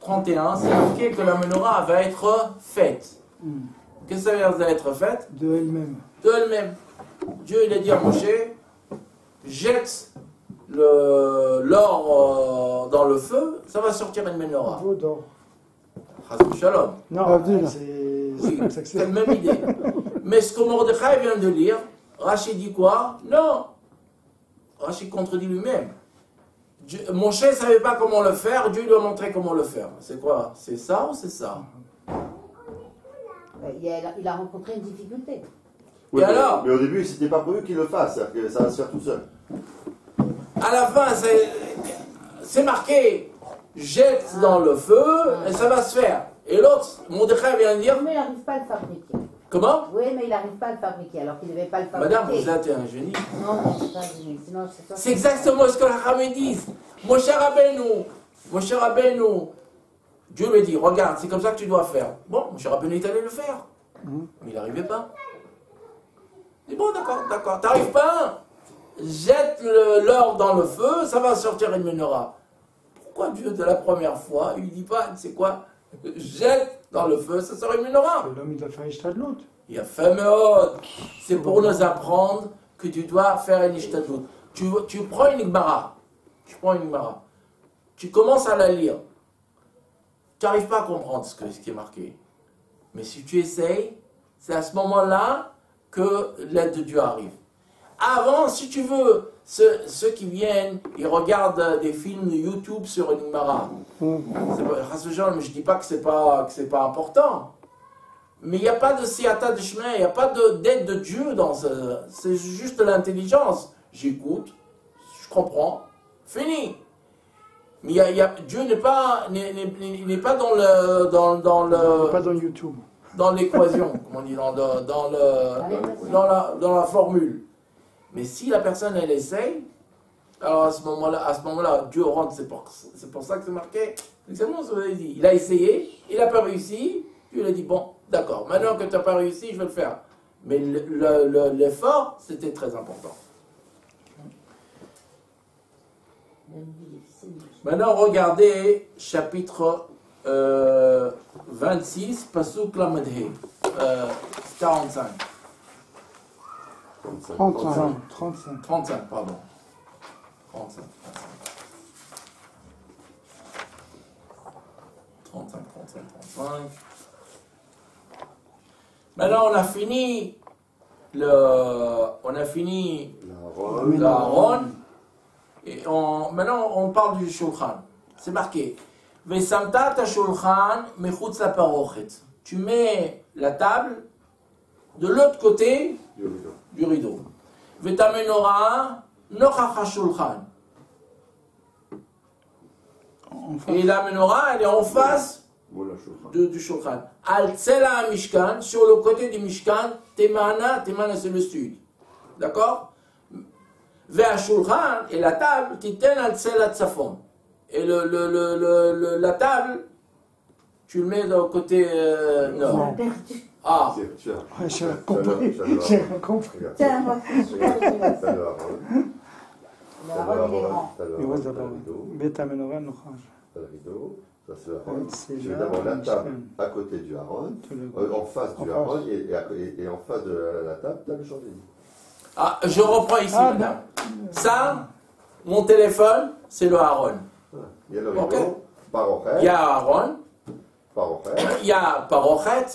31, c'est marqué que la menorah va être faite. Qu'est-ce que ça veut dire être faite? De elle-même. De elle-même. Dieu il a dit à Moshe, jette l'or dans le feu, ça va sortir une menorah. D'or. Shalom. Non, c'est la même idée. Mais ce que Mordechai vient de lire, Rashi dit quoi? Non. Rashi contredit lui-même. Moshe ne savait pas comment le faire, Dieu lui a montré comment le faire. C'est quoi? C'est ça ou c'est ça? Il a rencontré une difficulté. Oui, et alors? Mais au début, c'était pas prévu qu'il le fasse, c'est-à-dire que ça va se faire tout seul. À la fin, c'est marqué, jette dans le feu et ça va se faire. Et l'autre, Mordechai vient de dire... Mais il n'arrive pas à le fabriquer. Comment? Oui, mais il n'arrive pas à le fabriquer, alors qu'il ne devait pas le fabriquer. Madame, vous êtes un génie. Non, c'est pas un génie. Sinon, c'est exactement ce que les Rabbins disent. Moshe Rabbeinu, Dieu lui dit, regarde, c'est comme ça que tu dois faire. Bon, Moshe Rabbeinu est allé le faire. Mais il n'arrivait pas. Il dit, bon, d'accord, t'arrives pas. jette l'or dans le feu, ça va sortir une menorah. Pourquoi Dieu, de la première fois, il ne dit pas, c'est quoi? Jette dans le feu, ça sort une menorah. L'homme, il doit faire Ishtadlout. Il a fait Meod. C'est pour nous apprendre que tu dois faire une Ishtadlout. Tu prends une Gemara. Tu commences à la lire. Tu n'arrives pas à comprendre ce qui est marqué. Mais si tu essayes, c'est à ce moment-là que l'aide de Dieu arrive. Avant, si tu veux, ceux qui viennent, ils regardent des films de YouTube sur une Gemara. Je ne dis pas que c'est pas important. Mais il n'y a pas de siata de chemin, il n'y a pas d'aide de Dieu dans ça. C'est juste de l'intelligence. J'écoute, je comprends, fini. Mais Dieu n'est pas dans le Pas dans YouTube. Dans l'équation, comme on dit, dans la formule. Mais si la personne elle essaye, alors à ce moment-là, Dieu rentre. C'est pour ça que c'est marqué. Exactement ce que vous avez dit. Il a essayé, il n'a pas réussi. Dieu lui a dit bon, d'accord. Maintenant que tu n'as pas réussi, je vais le faire. Mais l'effort, c'était très important. Maintenant, regardez chapitre 26, Pasuk Lamadhe, 45. 35, pardon. 35. 35. Maintenant, on a fini l'Aaron. Et maintenant, on parle du Shulchan. C'est marqué. Vesamta ta Shulchan mechutz la parochet. Tu mets la table de l'autre côté du rideau. Veta menorah nochach ha-Shulchan. Et la menorah, elle est en face du Shulchan. Al tsela mishkan, sur le côté du Mishkan, Temana c'est le sud. D'accord? Vers Shulchan, et la table, Titen al tsela tzafon. Et la table, tu le mets dans le côté nord. Ah, j'ai compris. Tiens, moi, Beta menorah nochach. Ça c'est évidemment la table à côté du Aaron, en face du Aaron, et en face de la table, tu as le chandelier. Ah, je reprends ici, madame. Ça, mon téléphone, c'est le Aaron. Il y a le rideau, Parochet. Il y a Aaron. Parochet. Il y a Parochet.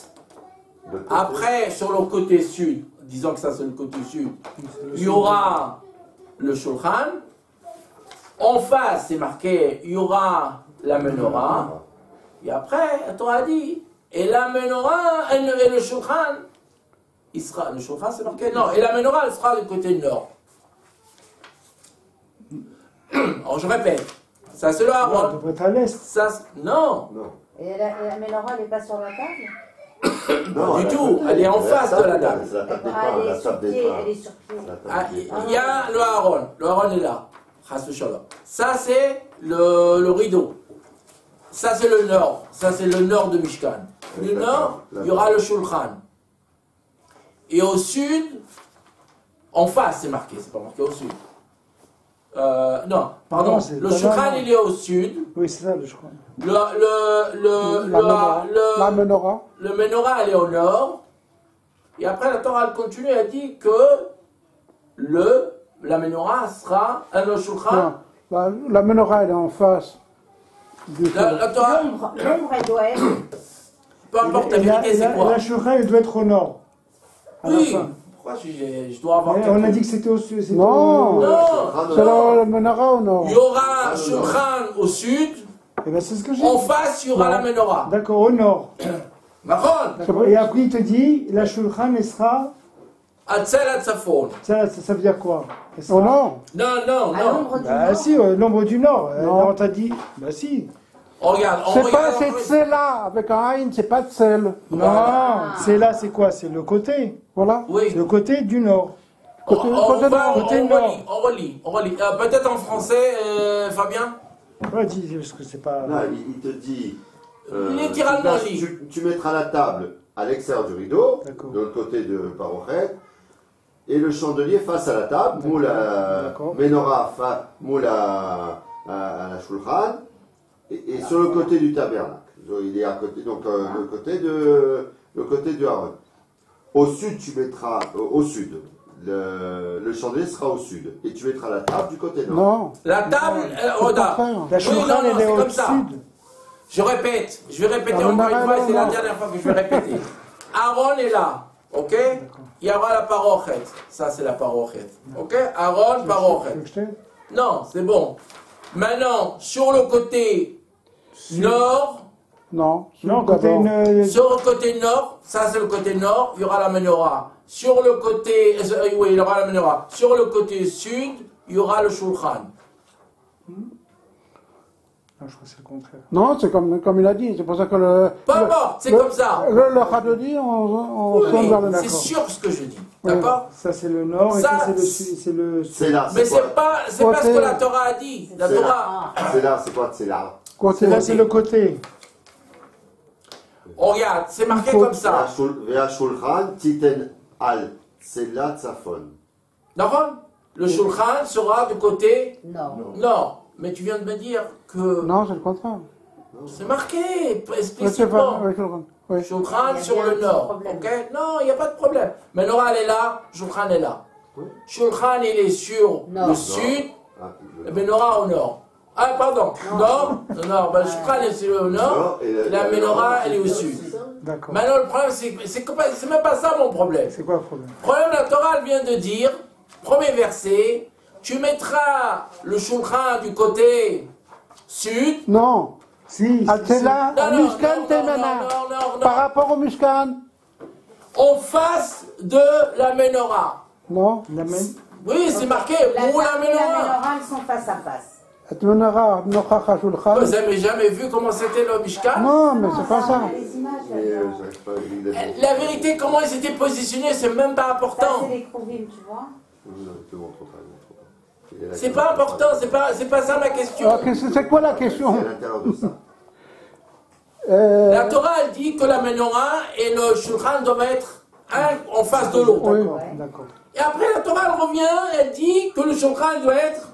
Après, sur le côté sud, disons que ça c'est le côté sud, il y aura le Shulchan. En face, c'est marqué, il y aura la menorah. Et après, la Torah dit, et la menorah, et le Shulchan, il sera, le Shulchan c'est marqué, non, et la menorah, elle sera du côté nord. Alors je répète, ça c'est le Aaron. Elle devrait être à l'est. Ça, non. Et la menorah, elle n'est pas sur la table? Non, du tout, elle est en face de la table. C'est la table des pains, la table des pains. Elle est sur pied. Il y a le Aaron. Le Aaron est là. Ça, c'est le rideau. Ça, c'est le nord. Ça, c'est le nord de Mishkan. Le nord, il y aura le Shulchan. Et au sud, en face, c'est marqué. C'est pas marqué au sud. Non, pardon. Le Shulchan, il est au sud. Oui, c'est ça, le Shulchan. La menorah. Le menorah, elle est au nord. Et après, la Torah, elle continue, elle dit que la menorah sera le Shulchan. La menorah, elle est en face. La Torah, L'ombre, elle doit être. peu importe la vérité, c'est quoi? La Shulchan, elle doit être au nord. Oui. Pourquoi je dois avoir... On a dit que c'était au sud. Non. C'est la menorah au nord. Il y aura un Shulchan au sud. Eh ben, c'est ce que j'ai En dit. face, il y aura la menorah. D'accord, au nord. D'accord. Et après, il te dit, la Shulchan, elle sera... Atzela Tzafon. Ça veut dire quoi? Au nord. Non. À l'ombre du Bah nord. si, l'ombre du nord. Non. On t'a dit... Bah si. Regarde, C'est Tsela, avec un Aïn, c'est pas Tsel. Non, c'est là, c'est quoi? C'est le côté. Voilà. Oui. C'est le côté du nord. Côté nord. On relit. Peut-être en français, Fabien? Ouais, dis, parce que c'est pas... Là, il te dit, Littéralement, tu mettras la table à l'extérieur du rideau, D'accord. de l'autre côté de Parochet, et le chandelier face à la table, moule menorah, moule à la shulchan, et sur le côté du tabernacle. Il est à côté, donc le côté de Aaron. Au sud, tu mettras, au sud, le chandelier sera au sud, et tu mettras la table du côté nord. Non. La table, regarde. La shulchan, elle est au sud. Je vais répéter encore une fois, c'est la dernière fois que je vais répéter. Aaron est là, ok? Il y aura la parochet. Ça, c'est la parochet. Ok? Aaron, parochet. Non, c'est bon. Maintenant, sur le côté nord. Non, sur le côté nord, ça c'est le côté nord, il y aura la menorah. Sur le côté. Oui, il y aura la menorah. Sur le côté sud, il y aura le shulchan. Non, je crois que c'est le contraire. Non, c'est comme il a dit, c'est pour ça que le... Peu importe, c'est comme ça. Le Chadodi, on sonne vers le nord. C'est sûr ce que je dis, d'accord? Ça c'est le nord et ça c'est le sud. C'est là. Mais c'est pas ce que la Torah a dit. La Torah. C'est là, c'est quoi? C'est là. C'est là, c'est le côté. Oh, regarde, c'est marqué comme ça. Vea shulchan titen al tselat tzafon. D'accord? Le shulchan sera du côté nord. Mais tu viens de me dire que... Non, c'est le contraire. C'est marqué explicitement. Shulchan sur le nord. Ok? Non, il n'y a pas de problème. Menorah elle est là, Shulchan est là. Shulchan il est sur le sud, et Menorah au nord. Ah, pardon. Nord. Ben, le Shulchan est au nord, et la Menorah elle est au sud. D'accord. Maintenant le problème c'est même pas ça mon problème. C'est quoi le problème? Le problème, la Torah elle vient de dire, premier verset, tu mettras le shulchan du côté sud. Non. Si. C'est là, Mishkan Temana. Par rapport au Mishkan. En face de la menorah. Non. Oui, c'est marqué. La Où la table et la menorah? menorah, ils sont face à face. Vous n'avez jamais vu comment c'était le Mishkan? Non, mais c'est pas ça. Les images, La vérité, comment ils étaient positionnés, c'est même pas important. ça, c'est les Krouvim, tu vois. C'est pas important, c'est pas ça ma question. C'est quoi la question? C'est à l'intérieur de ça. La Torah elle dit que la menorah et le shulchan doivent être un en face de l'autre. Oui. D'accord. Et après la Torah elle revient, elle dit que le shulchan doit être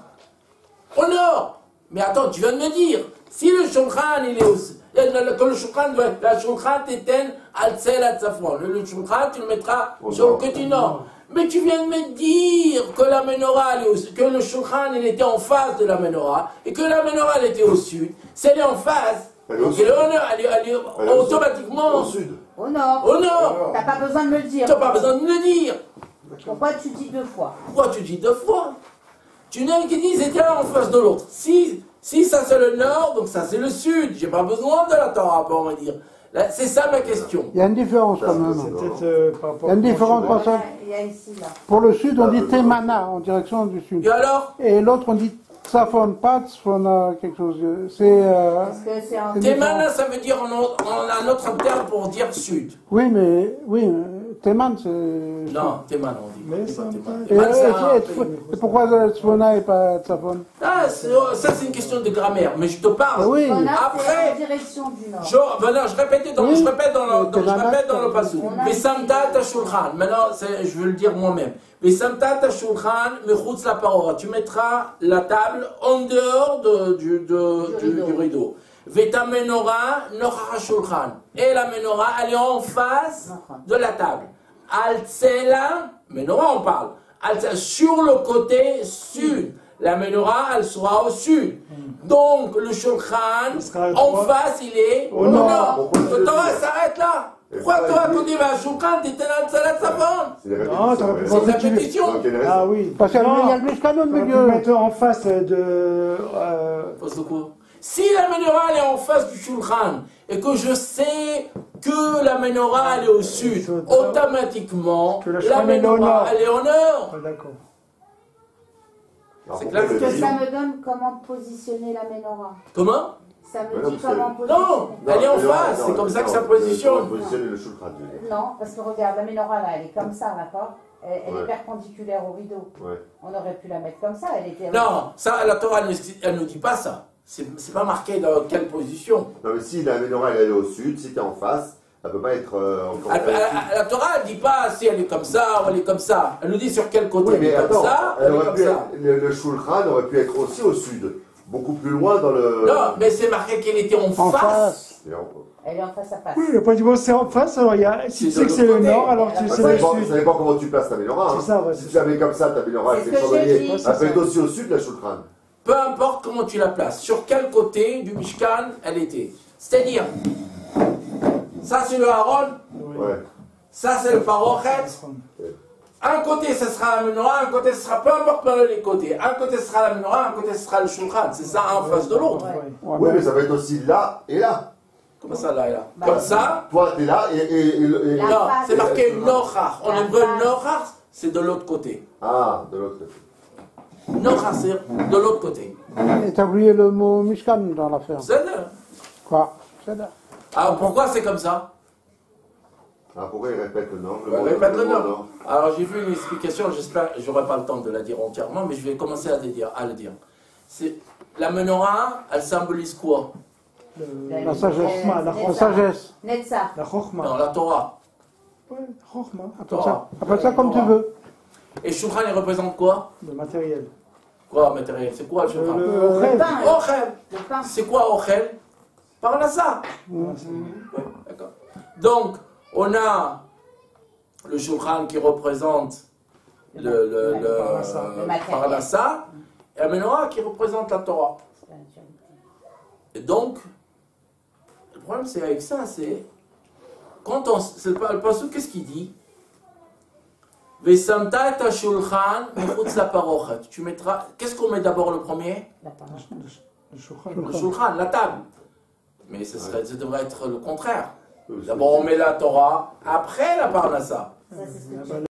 au nord. Mais attends, tu viens de me dire, si le shulchan il est que le shulchan doit être, la shulchan t'éteint al tsel al tzafon. Le shulchan tu le mettras sur le côté nord. Mais tu viens de me dire que la menorah, que le shulchan il était en face de la menorah et que la menorah elle était au sud. Si elle est en face, elle est automatiquement au sud. Au nord. Au nord. T'as pas besoin de me le dire. Tu n'as pas besoin de me le dire. Pourquoi tu dis deux fois? Pourquoi tu dis deux fois? Tu n'as qui dit c'était l'un en face de l'autre. Si ça c'est le nord, donc ça c'est le sud. J'ai pas besoin de la Torah, on va dire. C'est ça ma question. Il y a une différence quand même. Il y a une différence pour ça. Il y a ici, là. Pour le sud, on dit Temana, en direction du sud. Et alors? Et l'autre, on dit Tsafon, pas Tsafon, quelque chose. Parce que c'est en... Temana, ça veut dire, on a un autre terme pour dire sud. Oui, mais Teman, c'est... Non, Teman, on dit. Mais c'est Et pourquoi Tsafona et pas Tsafon? Ah, ça c'est une question de grammaire, mais je te parle. Oui. Après, en direction du nord. Je répète dans le passage. Mais samta ta shulchan. Maintenant, je veux le dire moi-même. Mais samta ta shulchan, mechutz la parora. Tu mettras la table en dehors du rideau. Veta menorah nochach shulchan. Et la menorah, elle est en face de la table. Al-tsela, menorah on parle. Sur le côté sud. La menorah, elle sera au sud. Donc, le shulchan, en face, il est au nord. Le Torah s'arrête là. Pourquoi toi, tu dis, le shulchan, tu es dans la savane? Non, tu aurais pu C'est une répétition. Ah oui. Parce qu'il y a le Mishkan au milieu. Mettre en face de... Si la menorah elle est en face du shulchan et que je sais que la menorah elle est au sud, automatiquement la menorah elle est au nord. D'accord. C'est clair. Parce que ça me donne comment positionner la menorah. Comment? Ça me dit comment positionner. Non, elle est en face, c'est comme ça que ça positionne. Non, parce que regarde, la menorah là, elle est comme ça, d'accord? Elle est perpendiculaire au rideau. On aurait pu la mettre comme ça, elle était... Non, ça, la Torah, elle ne dit pas ça. C'est pas marqué dans quelle position. Non, mais si la menorah elle est au sud, si tu es en face, Elle ne peut pas être encore. La Torah, elle ne dit pas si elle est comme ça ou elle est comme ça. Elle nous dit sur quel côté Oui, elle est mais comme attends, ça, elle est comme ça. le Shulchan aurait pu être aussi au sud, beaucoup plus loin dans le. Non, mais c'est marqué qu'elle était en face. Elle est en face à face. Oui, le point du mot c'est en face, alors si tu sais que c'est le nord, alors tu sais le sud. Ça dépend comment tu places ta menorah. C'est ça, ouais, si tu la mets comme ça, ta menorah, C'est c'est ce que j'ai chandelier. dit. Elle peut être aussi au sud, la Shulchan. Peu importe comment tu la places, sur quel côté du Mishkan elle était. C'est-à-dire, ça c'est le Haron, Ouais. ça c'est le Parochet. Un côté ce sera la menorah, un côté ce sera peu importe les côtés. Un côté ce sera la menorah, un côté ce sera le Shulchan. C'est ça en face de l'autre. Oui, mais ça va être aussi là et là. Comment ça là et là? Comme ça. Toi, t'es là et Non, c'est marqué Nochach. En hébreu, Nochach, c'est de l'autre côté. Ah, de l'autre côté. Nochach, c'est de l'autre côté. Et t'as oublié le mot Mishkan dans l'affaire. C'est Quoi? C'est là. Alors pourquoi c'est comme ça? Ah, pourquoi il répète le nom? On répète le nom. Alors j'ai vu une explication, j'espère, j'aurai pas le temps de la dire entièrement, mais je vais commencer à le dire. C'est la menorah, elle symbolise quoi? La sagesse. La sagesse. Netza. La Chokhmah. Non, la Torah. Ouais, Chokhmah. Appelle ça comme tu veux. Et Shulchan, il représente quoi? Le matériel. Quoi, matériel? C'est quoi le Shulchan? Le Le pain. Ochel. Le pain. C'est quoi Ochel? Parnassa. D'accord. Donc, on a le Shulchan qui représente le Parnassa, et la menorah qui représente la Torah. Et donc, le problème c'est avec ça, c'est quand on, c'est le pasuk, qu'est-ce qu'il dit? Vesamta et shulchan mechutz la parochet. Tu mettras, qu'est-ce qu'on met d'abord le premier? Le Shulchan. Le shulchan, la table. Mais ça devrait être le contraire. D'abord on met la Torah, après la parnassa. Ça, c'est ce que tu